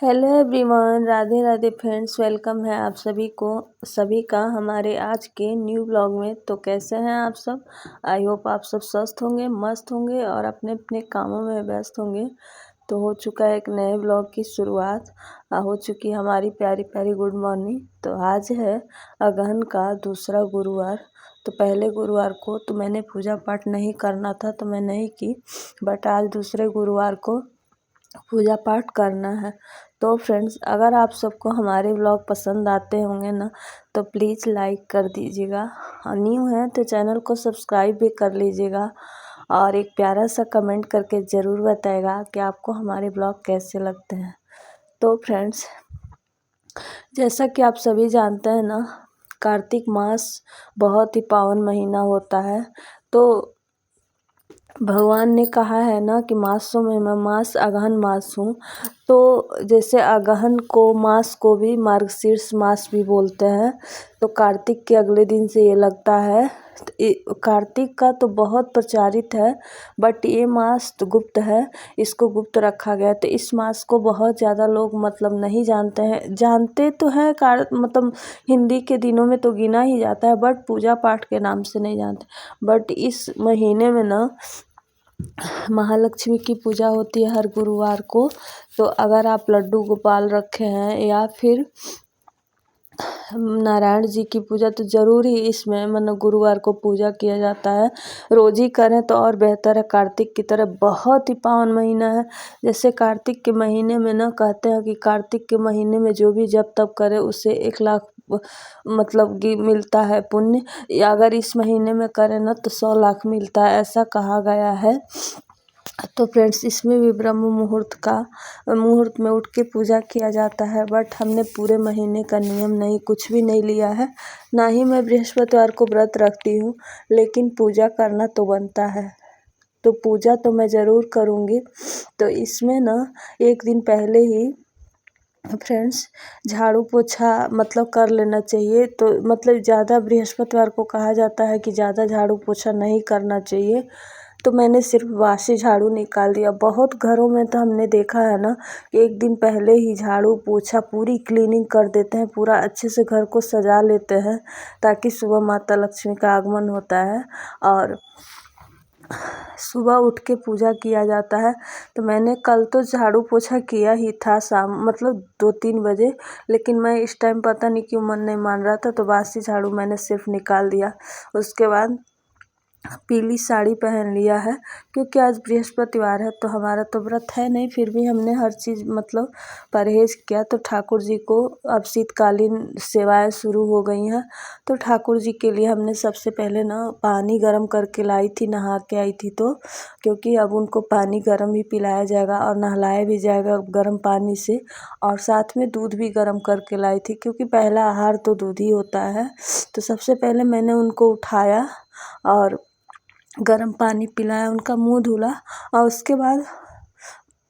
Hello everyone, Radhe Radhe friends. Welcome है आप सभी का हमारे आज के न्यू ब्लॉग में। तो कैसे हैं आप सब? आई होप आप सब स्वस्थ होंगे, मस्त होंगे और अपने अपने कामों में व्यस्त होंगे। तो हो चुका है एक नए ब्लॉग की शुरुआत, हो चुकी हमारी प्यारी प्यारी गुड मॉर्निंग। तो आज है अगहन का दूसरा गुरुवार। तो पहले गुरुवार को तो मैंने पूजा पाठ नहीं करना था तो मैं नहीं की, बट आज दूसरे गुरुवार को पूजा पाठ करना है। तो फ्रेंड्स, अगर आप सबको हमारे व्लॉग पसंद आते होंगे ना तो प्लीज़ लाइक कर दीजिएगा, और न्यू है तो चैनल को सब्सक्राइब भी कर लीजिएगा, और एक प्यारा सा कमेंट करके ज़रूर बताएगा कि आपको हमारे व्लॉग कैसे लगते हैं। तो फ्रेंड्स, जैसा कि आप सभी जानते हैं ना, कार्तिक मास बहुत ही पावन महीना होता है। तो भगवान ने कहा है ना कि मासों में मैं मास अगहन मास हूँ। तो जैसे अगहन को मास को भी मार्गशीर्ष मास भी बोलते हैं। तो कार्तिक के अगले दिन से ये लगता है। कार्तिक का तो बहुत प्रचारित है, बट ये मास तो गुप्त है, इसको गुप्त रखा गया। तो इस मास को बहुत ज़्यादा लोग मतलब नहीं जानते हैं, जानते तो हैं मतलब हिंदी के दिनों में तो गिना ही जाता है, बट पूजा पाठ के नाम से नहीं जानते। बट इस महीने में ना महालक्ष्मी की पूजा होती है हर गुरुवार को। तो अगर आप लड्डू गोपाल रखे हैं या फिर नारायण जी की पूजा, तो ज़रूर ही इसमें मतलब गुरुवार को पूजा किया जाता है। रोज़ ही करें तो और बेहतर है। कार्तिक की तरह बहुत ही पावन महीना है। जैसे कार्तिक के महीने में ना कहते हैं कि कार्तिक के महीने में जो भी जप तप करे उसे 1 लाख मतलब मिलता है पुण्य, या अगर इस महीने में करें ना तो 100 लाख मिलता है, ऐसा कहा गया है। तो फ्रेंड्स, इसमें भी ब्रह्म मुहूर्त में उठ के पूजा किया जाता है। बट हमने पूरे महीने का नियम नहीं, कुछ भी नहीं लिया है, ना ही मैं बृहस्पतिवार को व्रत रखती हूँ, लेकिन पूजा करना तो बनता है। तो पूजा तो मैं ज़रूर करूँगी। तो इसमें ना एक दिन पहले ही फ्रेंड्स झाड़ू पोछा मतलब कर लेना चाहिए। तो मतलब ज़्यादा बृहस्पतिवार को कहा जाता है कि ज़्यादा झाड़ू पोछा नहीं करना चाहिए। तो मैंने सिर्फ बासी झाड़ू निकाल दिया। बहुत घरों में तो हमने देखा है ना, एक दिन पहले ही झाड़ू पोछा पूरी क्लीनिंग कर देते हैं, पूरा अच्छे से घर को सजा लेते हैं, ताकि सुबह माता लक्ष्मी का आगमन होता है और सुबह उठ के पूजा किया जाता है। तो मैंने कल तो झाड़ू पोछा किया ही था शाम मतलब 2-3 बजे, लेकिन मैं इस टाइम पता नहीं क्यों मन नहीं मान रहा था, तो बासी झाड़ू मैंने सिर्फ निकाल दिया। उसके बाद पीली साड़ी पहन लिया है, क्योंकि आज बृहस्पतिवार है। तो हमारा तो व्रत है नहीं, फिर भी हमने हर चीज़ मतलब परहेज किया। तो ठाकुर जी को अब शीतकालीन सेवाएं शुरू हो गई हैं। तो ठाकुर जी के लिए हमने सबसे पहले ना पानी गर्म करके लाई थी, नहा के आई थी। तो क्योंकि अब उनको पानी गर्म ही पिलाया जाएगा और नहलाया भी जाएगा गर्म पानी से, और साथ में दूध भी गर्म करके लाई थी, क्योंकि पहला आहार तो दूध ही होता है। तो सबसे पहले मैंने उनको उठाया और गर्म पानी पिलाया, उनका मुंह धुला, और उसके बाद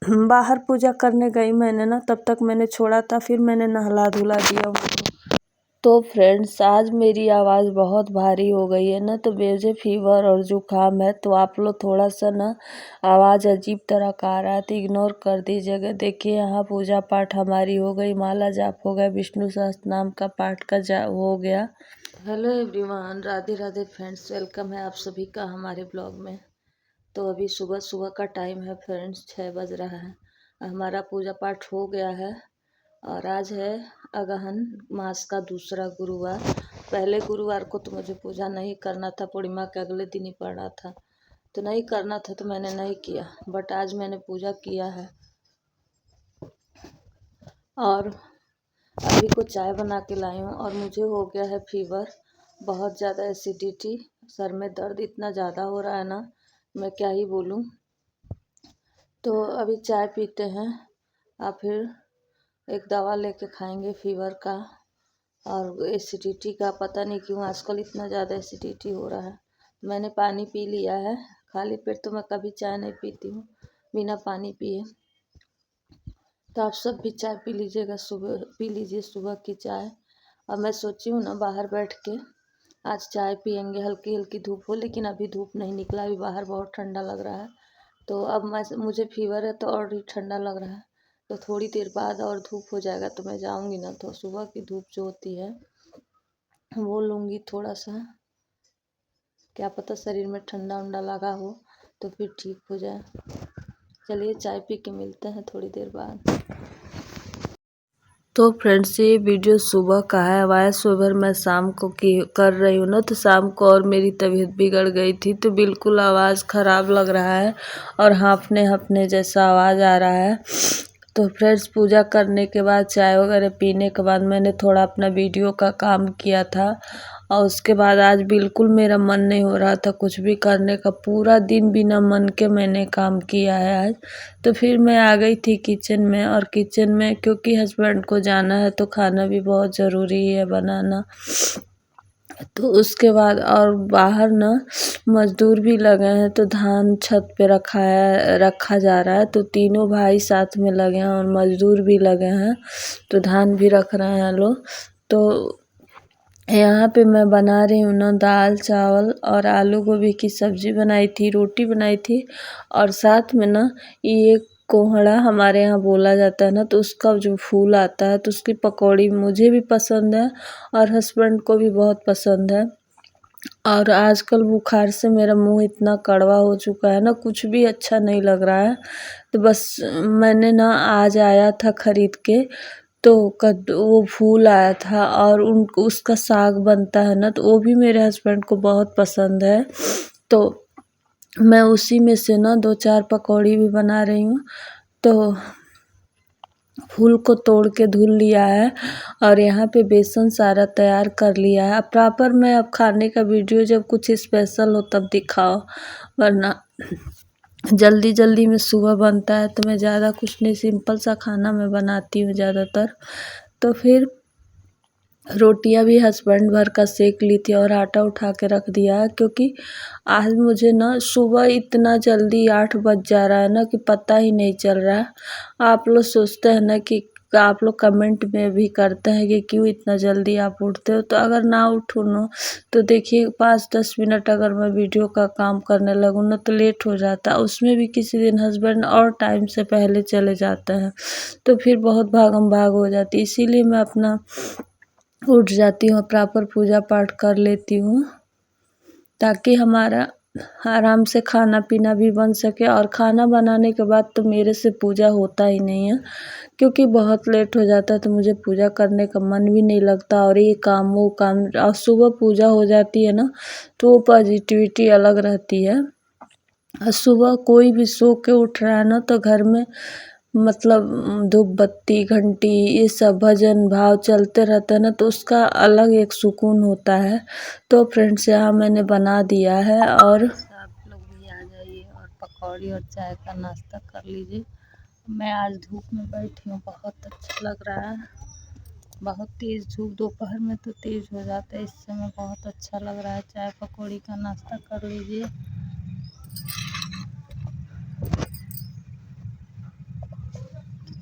बाहर पूजा करने गई मैंने ना, तब तक मैंने छोड़ा था, फिर मैंने नहला धुला दिया उनको। तो फ्रेंड्स, आज मेरी आवाज़ बहुत भारी हो गई है ना, तो मुझे फीवर और जुकाम है। तो आप लोग थोड़ा सा ना आवाज़ अजीब तरह का आ रहा है तो इग्नोर कर दीजिएगा। देखिए, यहाँ पूजा पाठ हमारी हो गई, माला जाप हो गया, विष्णु सहस्त्र नाम का पाठ का जाप हो गया। Hello everyone, Radhe Radhe friends, welcome है आप सभी का हमारे ब्लॉग में। तो अभी सुबह सुबह का टाइम है फ्रेंड्स, 6 बज रहा है। हमारा पूजा पाठ हो गया है, और आज है अगहन मास का दूसरा गुरुवार। पहले गुरुवार को तो मुझे पूजा नहीं करना था, पूर्णिमा के अगले दिन ही पड़ा था, तो नहीं करना था तो मैंने नहीं किया। बट आज मैंने पूजा किया है, और अभी को चाय बना के लाई हूँ। और मुझे हो गया है फीवर, बहुत ज़्यादा एसिडिटी, सर में दर्द इतना ज़्यादा हो रहा है ना, मैं क्या ही बोलूँ। तो अभी चाय पीते हैं और फिर एक दवा लेके खाएंगे फीवर का और एसिडिटी का। पता नहीं क्यों आजकल इतना ज़्यादा एसिडिटी हो रहा है। मैंने पानी पी लिया है, खाली पेट तो मैं कभी चाय नहीं पीती हूँ बिना पानी पिए। तो आप सब भी चाय पी लीजिएगा, सुबह पी लीजिए सुबह की चाय। और मैं सोची हूँ ना बाहर बैठ के आज चाय पियेंगे, हल्की हल्की धूप हो, लेकिन अभी धूप नहीं निकला, अभी बाहर बहुत ठंडा लग रहा है। तो अब मुझे फीवर है तो और भी ठंडा लग रहा है, तो थोड़ी देर बाद और धूप हो जाएगा तो मैं जाऊंगी ना, तो सुबह की धूप जो होती है वो लूँगी थोड़ा सा, क्या पता शरीर में ठंडा उंडा लगा हो तो फिर ठीक हो जाए। चलिए चाय पी के मिलते हैं थोड़ी देर बाद। तो फ्रेंड्स ये वीडियो सुबह का है, वॉइस ओवर मैं शाम को कर रही हूँ ना, तो शाम को और मेरी तबीयत बिगड़ गई थी तो बिल्कुल आवाज़ ख़राब लग रहा है और हाँफने जैसा आवाज़ आ रहा है। तो फ्रेंड्स पूजा करने के बाद चाय वगैरह पीने के बाद मैंने थोड़ा अपना वीडियो का काम किया था और उसके बाद आज बिल्कुल मेरा मन नहीं हो रहा था कुछ भी करने का, पूरा दिन बिना मन के मैंने काम किया है आज। तो फिर मैं आ गई थी किचन में, और किचन में क्योंकि हस्बैंड को जाना है तो खाना भी बहुत ज़रूरी है बनाना। तो उसके बाद और बाहर ना मज़दूर भी लगे हैं तो धान छत पे रखा जा रहा है, तो तीनों भाई साथ में लगे हैं और मज़दूर भी लगे हैं तो धान भी रख रहे हैं लोग। तो यहाँ पे मैं बना रही हूँ ना दाल चावल और आलू गोभी की सब्ज़ी बनाई थी, रोटी बनाई थी, और साथ में ना ये कोहड़ा हमारे यहाँ बोला जाता है ना, तो उसका जो फूल आता है तो उसकी पकौड़ी मुझे भी पसंद है और हस्बैंड को भी बहुत पसंद है। और आजकल बुखार से मेरा मुंह इतना कड़वा हो चुका है ना, कुछ भी अच्छा नहीं लग रहा है। तो बस मैंने ना आज आया था खरीद के, तो कद्दू वो फूल आया था और उसका साग बनता है ना, तो वो भी मेरे हस्बैंड को बहुत पसंद है। तो मैं उसी में से ना 2-4 पकौड़ी भी बना रही हूँ। तो फूल को तोड़ के धुल लिया है और यहाँ पे बेसन सारा तैयार कर लिया है। अब प्रॉपर मैं अब खाने का वीडियो जब कुछ स्पेशल हो तब दिखाओ, वरना जल्दी जल्दी में सुबह बनता है तो मैं ज़्यादा कुछ नहीं, सिंपल सा खाना मैं बनाती हूँ ज़्यादातर। तो फिर रोटियां भी हस्बैंड भर का सेक ली थी और आटा उठा के रख दिया है, क्योंकि आज मुझे ना सुबह इतना जल्दी 8 बज जा रहा है ना कि पता ही नहीं चल रहा है। आप लोग सोचते हैं ना कि आप लोग कमेंट में भी करते हैं कि क्यों इतना जल्दी आप उठते हो, तो अगर ना उठूँ ना तो देखिए 5-10 मिनट अगर मैं वीडियो का काम करने लगूँ ना तो लेट हो जाता है। उसमें भी किसी दिन हस्बैंड और टाइम से पहले चले जाते हैं तो फिर बहुत भागम भाग हो जाती है, इसीलिए मैं अपना उठ जाती हूँ, प्रॉपर पूजा पाठ कर लेती हूँ ताकि हमारा आराम से खाना पीना भी बन सके। और खाना बनाने के बाद तो मेरे से पूजा होता ही नहीं है, क्योंकि बहुत लेट हो जाता है तो मुझे पूजा करने का मन भी नहीं लगता, और ये काम वो काम, और सुबह पूजा हो जाती है ना तो वो पॉजिटिविटी अलग रहती है। और सुबह कोई भी सो के उठ रहा है ना तो घर में मतलब धूप बत्ती घंटी ये सब भजन भाव चलते रहता है ना, तो उसका अलग एक सुकून होता है। तो फ्रेंड्स यहाँ मैंने बना दिया है और आप लोग भी आ जाइए और पकौड़ी और चाय का नाश्ता कर लीजिए। मैं आज धूप में बैठी हूँ, बहुत अच्छा लग रहा है, बहुत तेज़ धूप, दोपहर में तो तेज़ हो जाता है, इस समय बहुत अच्छा लग रहा है। चाय पकौड़ी का नाश्ता कर लीजिए।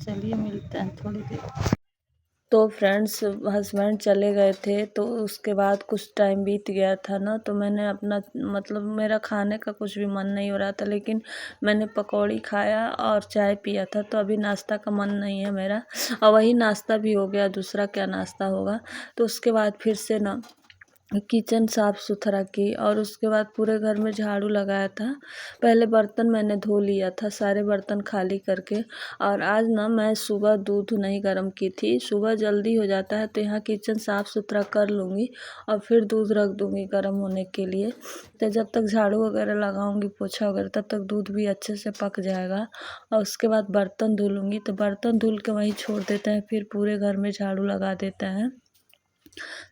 चलिए मिलते हैं थोड़ी देर। तो फ्रेंड्स हस्बैंड चले गए थे तो उसके बाद कुछ टाइम बीत गया था ना, तो मैंने अपना मतलब मेरा खाने का कुछ भी मन नहीं हो रहा था, लेकिन मैंने पकौड़ी खाया और चाय पिया था, तो अभी नाश्ता का मन नहीं है मेरा, और वही नाश्ता भी हो गया, दूसरा क्या नाश्ता होगा। तो उसके बाद फिर से ना किचन साफ़ सुथरा की और उसके बाद पूरे घर में झाड़ू लगाया था। पहले बर्तन मैंने धो लिया था, सारे बर्तन खाली करके। और आज ना मैं सुबह दूध नहीं गर्म की थी, सुबह जल्दी हो जाता है तो यहाँ किचन साफ़ सुथरा कर लूँगी और फिर दूध रख दूँगी गर्म होने के लिए। तो जब तक झाड़ू वगैरह लगाऊँगी पोछा वगैरह तब तक दूध भी अच्छे से पक जाएगा, और उसके बाद बर्तन धुलूँगी। तो बर्तन धुल के वहीं छोड़ देते हैं, फिर पूरे घर में झाड़ू लगा देते हैं।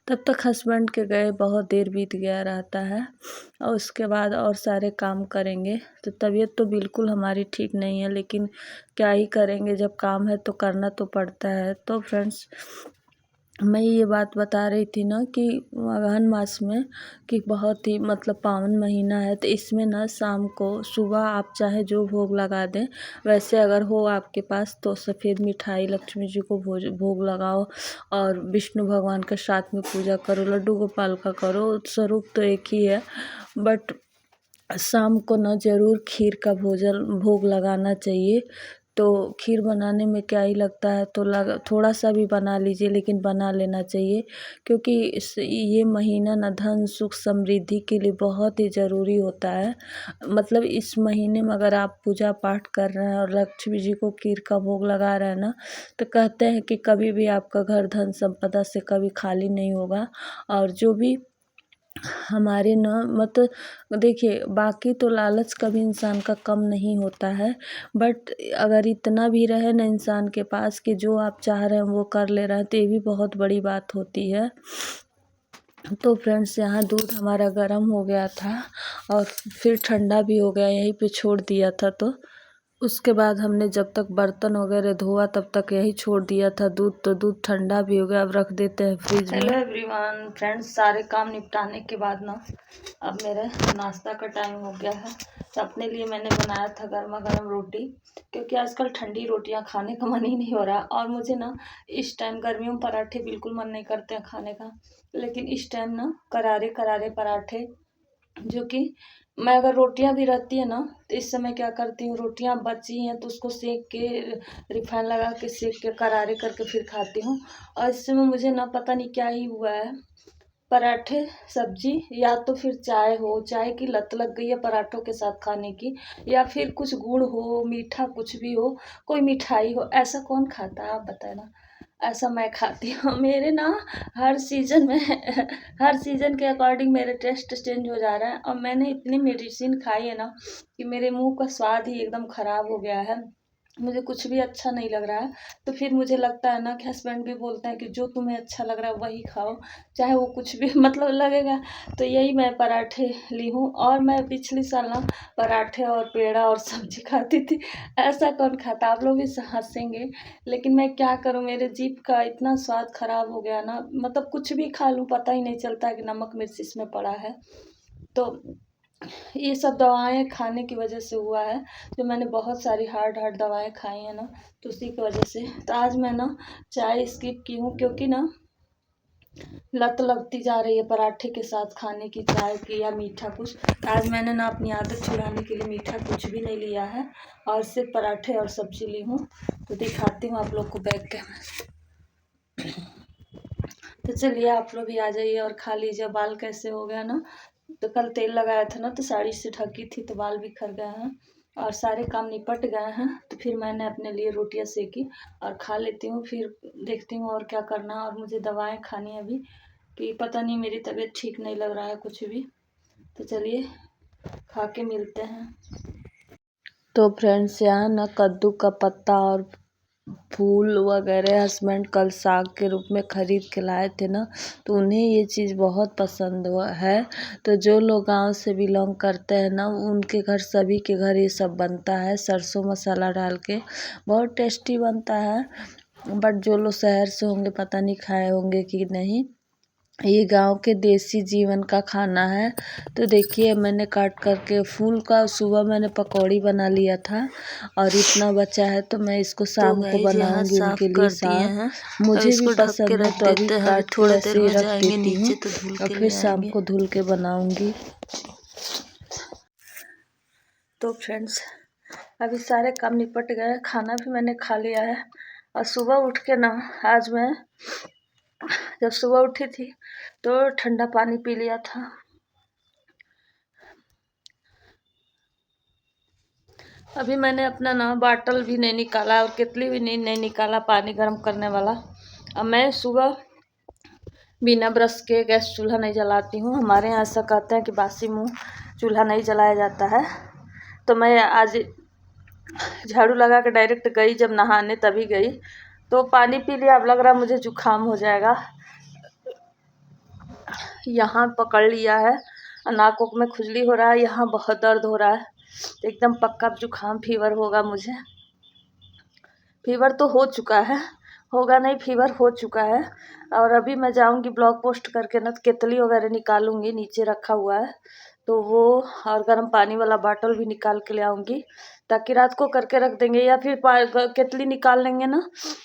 तब तक हस्बैंड के गए बहुत देर बीत गया रहता है, और उसके बाद और सारे काम करेंगे। तो तबीयत तो बिल्कुल हमारी ठीक नहीं है, लेकिन क्या ही करेंगे, जब काम है तो करना तो पड़ता है। तो फ्रेंड्स मैं ये बात बता रही थी ना कि अगहन मास में कि बहुत ही मतलब पावन महीना है, तो इसमें ना शाम को सुबह आप चाहे जो भोग लगा दें, वैसे अगर हो आपके पास तो सफ़ेद मिठाई लक्ष्मी जी को भोग लगाओ और विष्णु भगवान के साथ में पूजा करो, लड्डू गोपाल का करो, स्वरूप तो एक ही है, बट शाम को ना ज़रूर खीर का भोग लगाना चाहिए। तो खीर बनाने में क्या ही लगता है, तो थोड़ा सा भी बना लीजिए, लेकिन बना लेना चाहिए, क्योंकि ये महीना ना धन सुख समृद्धि के लिए बहुत ही ज़रूरी होता है। मतलब इस महीने में अगर आप पूजा पाठ कर रहे हैं और लक्ष्मी जी को खीर का भोग लगा रहे हैं ना, तो कहते हैं कि कभी भी आपका घर धन संपदा से कभी खाली नहीं होगा। और जो भी हमारे न मतलब देखिए, बाकी तो लालच कभी इंसान का कम नहीं होता है, बट अगर इतना भी रहे ना इंसान के पास कि जो आप चाह रहे हैं वो कर ले रहे हैं, तो ये भी बहुत बड़ी बात होती है। तो फ्रेंड्स, यहाँ दूध हमारा गर्म हो गया था और फिर ठंडा भी हो गया, यहीं पे छोड़ दिया था। तो उसके बाद हमने जब तक बर्तन वगैरह धोआ तब तक यही छोड़ दिया था दूध, तो दूध ठंडा भी हो गया, अब रख देते हैं फ्रिज में। हेलो एवरीवन फ्रेंड्स, सारे काम निपटाने के बाद ना अब मेरा नाश्ता का टाइम हो गया है। तो अपने लिए मैंने बनाया था गर्मा गर्म रोटी, क्योंकि आजकल ठंडी रोटियां खाने का मन ही नहीं हो रहा। और मुझे ना इस टाइम गर्मियों में पराठे बिल्कुल मन नहीं करते हैं खाने का, लेकिन इस टाइम ना करारे करारे पराठे, जो कि मैं अगर रोटियां भी रहती है ना, तो इस समय क्या करती हूँ, रोटियां बची हैं तो उसको सेक के रिफाइन लगा के सेक के करारे करके फिर खाती हूँ। और इस समय मुझे ना पता नहीं क्या ही हुआ है, पराठे सब्जी या तो फिर चाय हो, चाय की लत लग गई है पराठों के साथ खाने की, या फिर कुछ गुड़ हो, मीठा कुछ भी हो, कोई मिठाई हो। ऐसा कौन खाता है आप बताए ना, ऐसा मैं खाती हूँ। मेरे ना हर सीज़न में हर सीज़न के अकॉर्डिंग मेरे टेस्ट चेंज हो जा रहा है। और मैंने इतनी मेडिसिन खाई है ना कि मेरे मुंह का स्वाद ही एकदम ख़राब हो गया है, मुझे कुछ भी अच्छा नहीं लग रहा है। तो फिर मुझे लगता है ना कि हस्बैंड भी बोलते हैं कि जो तुम्हें अच्छा लग रहा है वही खाओ, चाहे वो कुछ भी मतलब लगेगा। तो यही मैं पराठे ली हूँ। और मैं पिछले साल ना पराठे और पेड़ा और सब्जी खाती थी, ऐसा कौन खाता, आप लोग भी हंसेंगे, लेकिन मैं क्या करूँ, मेरे जीभ का इतना स्वाद खराब हो गया ना, मतलब कुछ भी खा लूँ पता ही नहीं चलता कि नमक मिर्च इसमें पड़ा है। तो ये सब दवाएं खाने की वजह से हुआ है, जो मैंने बहुत सारी हार्ड दवाएं खाई हैं ना, तो उसी की वजह से। तो आज मैं ना चाय स्किप की हूँ, क्योंकि ना लत लगती जा रही है पराठे के साथ खाने की, चाय की या मीठा कुछ। तो आज मैंने ना अपनी आदत छुड़ाने के लिए मीठा कुछ भी नहीं लिया है, और सिर्फ पराठे और सब्जी ली हूँ। तो दिखाती हूँ आप लोग को बैठ के। तो चलिए आप लोग भी आ जाइए और खा लीजिए। बाल कैसे हो गया ना, तो कल तेल लगाया था ना, तो साड़ी से ढकी थी तो बाल बिखर गए हैं, और सारे काम निपट गए हैं। तो फिर मैंने अपने लिए रोटियां सेकी और खा लेती हूँ, फिर देखती हूँ और क्या करना है। और मुझे दवाएं खानी है अभी, कि पता नहीं मेरी तबीयत ठीक नहीं लग रहा है कुछ भी। तो चलिए खा के मिलते हैं। तो फ्रेंड्स, यहाँ ना कद्दू का पत्ता और फूल वगैरह हस्बैंड कल साग के रूप में ख़रीद के लाए थे ना, तो उन्हें ये चीज़ बहुत पसंद है। तो जो लोग गांव से बिलोंग करते हैं ना, उनके घर, सभी के घर ये सब बनता है, सरसों मसाला डाल के बहुत टेस्टी बनता है। बट जो लोग शहर से होंगे पता नहीं खाए होंगे कि नहीं, ये गांव के देसी जीवन का खाना है। तो देखिए, मैंने काट करके फूल का सुबह मैंने पकौड़ी बना लिया था, और इतना बचा है तो मैं इसको शाम को बनाऊंगी उनके लिए साग। मुझे भी पसंद है, तो अभी काट के ऐसे ही रख देती हूँ और फिर शाम को धुल के बनाऊंगी। तो फ्रेंड्स, अभी सारे काम निपट गए, खाना भी मैंने खा लिया है। और सुबह उठ के ना, आज मैं जब सुबह उठी थी तो ठंडा पानी पी लिया था। अभी मैंने अपना ना बाटल भी नहीं निकाला और केतली भी नहीं निकाला पानी गर्म करने वाला। अब मैं सुबह बिना ब्रश के गैस चूल्हा नहीं जलाती हूँ। हमारे यहाँ ऐसा कहते हैं कि बासी मुँह चूल्हा नहीं जलाया जाता है। तो मैं आज झाड़ू लगा के डायरेक्ट गई, जब नहाने तभी गई, तो पानी पी लिया। अब लग रहा मुझे जुकाम हो जाएगा, यहाँ पकड़ लिया है, नाक वोक में खुजली हो रहा है, यहाँ बहुत दर्द हो रहा है, एकदम पक्का जुकाम फीवर होगा मुझे। फीवर तो हो चुका है, होगा नहीं, फीवर हो चुका है। और अभी मैं जाऊंगी ब्लॉग पोस्ट करके ना, केतली वगैरह निकालूंगी, नीचे रखा हुआ है तो वो, और गर्म पानी वाला बाटल भी निकाल के ले आऊँगी, ताकि रात को करके रख देंगे, या फिर केतली निकाल लेंगे ना,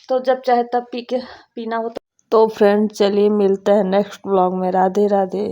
तो जब चाहे तब पीना हो। तो फ्रेंड, चलिए मिलते हैं नेक्स्ट ब्लॉग में। राधे राधे।